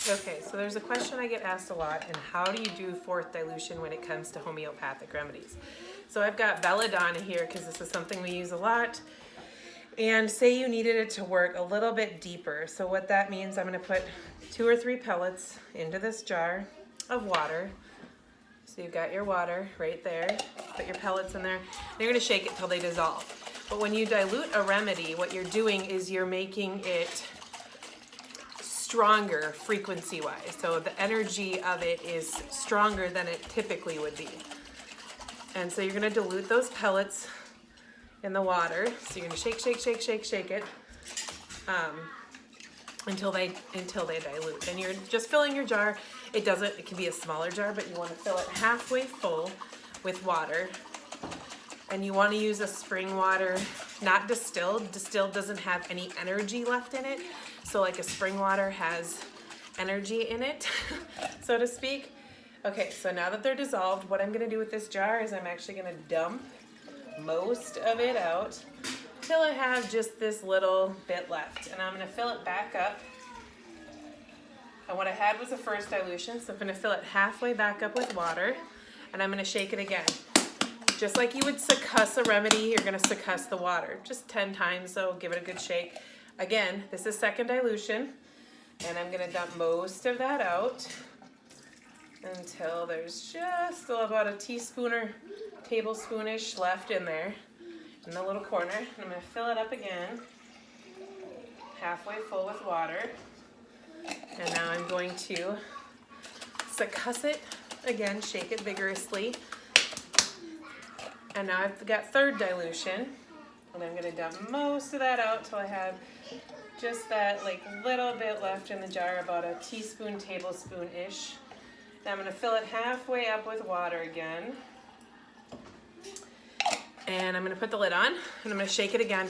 Okay, so there's a question I get asked a lot, and how do you do fourth dilution when it comes to homeopathic remedies? So I've got belladonna here because this is something we use a lot. And say you needed it to work a little bit deeper. So what that means, I'm going to put 2 or 3 pellets into this jar of water. So you've got your water right there. Put your pellets in there. And you're going to shake it till they dissolve. But when you dilute a remedy, what you're doing is you're making it stronger frequency-wise. So the energy of it is stronger than it typically would be. And so you're going to dilute those pellets in the water. So you're going to shake it until they dilute. And you're just filling your jar. It can be a smaller jar, but you want to fill it halfway full with water. And you want to use a spring water, not distilled. Distilled doesn't have any energy left in it. So like a spring water has energy in it, so to speak. Okay, so now that they're dissolved, what I'm going to do with this jar is I'm actually going to dump most of it out till I have just this little bit left. And I'm going to fill it back up. And what I had was the first dilution, so I'm going to fill it halfway back up with water, and I'm going to shake it again. Just like you would succuss a remedy, you're going to succuss the water. Just 10 times, so give it a good shake. Again, this is second dilution, and I'm going to dump most of that out until there's just about a teaspoon or tablespoonish left in there, in the little corner. And I'm going to fill it up again, halfway full with water. And now I'm going to succuss it again, shake it vigorously. And now I've got third dilution, and I'm going to dump most of that out till I have just that like little bit left in the jar, about a teaspoon, tablespoon-ish. Now I'm going to fill it halfway up with water again. And I'm going to put the lid on, and I'm going to shake it again.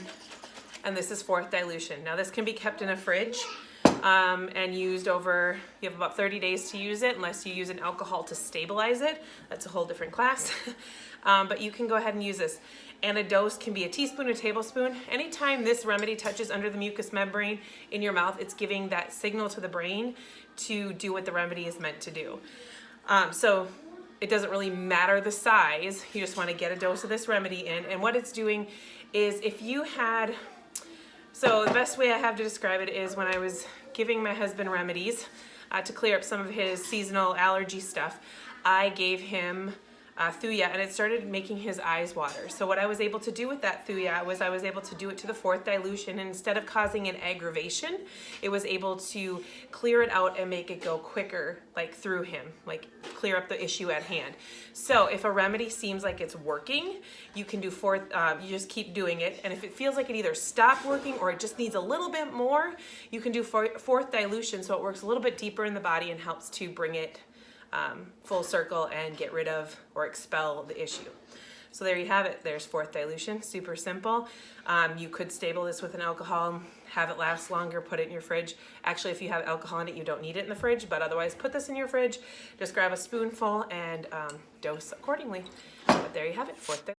And this is fourth dilution. Now this can be kept in a fridge and used over, you have about 30 days to use it, unless you use an alcohol to stabilize it. That's a whole different class. But you can go ahead and use this. And a dose can be a teaspoon or tablespoon. Anytime this remedy touches under the mucous membrane in your mouth, it's giving that signal to the brain to do what the remedy is meant to do. So it doesn't really matter the size. You just want to get a dose of this remedy in. And what it's doing is, if you had, so the best way I have to describe it is when I was giving my husband remedies to clear up some of his seasonal allergy stuff, I gave him thuya, and it started making his eyes water. So what I was able to do with that thuya was I was able to do it to the fourth dilution, and instead of causing an aggravation, it was able to clear it out and make it go quicker, like through him, like clear up the issue at hand. So if a remedy seems like it's working, you can do you just keep doing it. And if it feels like it either stopped working or it just needs a little bit more, you can do fourth dilution, so it works a little bit deeper in the body and helps to bring it full circle and get rid of or expel the issue. So there you have it. There's fourth dilution. Super simple. You could stable this with an alcohol, have it last longer, put it in your fridge. Actually, if you have alcohol in it, you don't need it in the fridge, but otherwise put this in your fridge. Just grab a spoonful and dose accordingly. But there you have it, fourth dilution.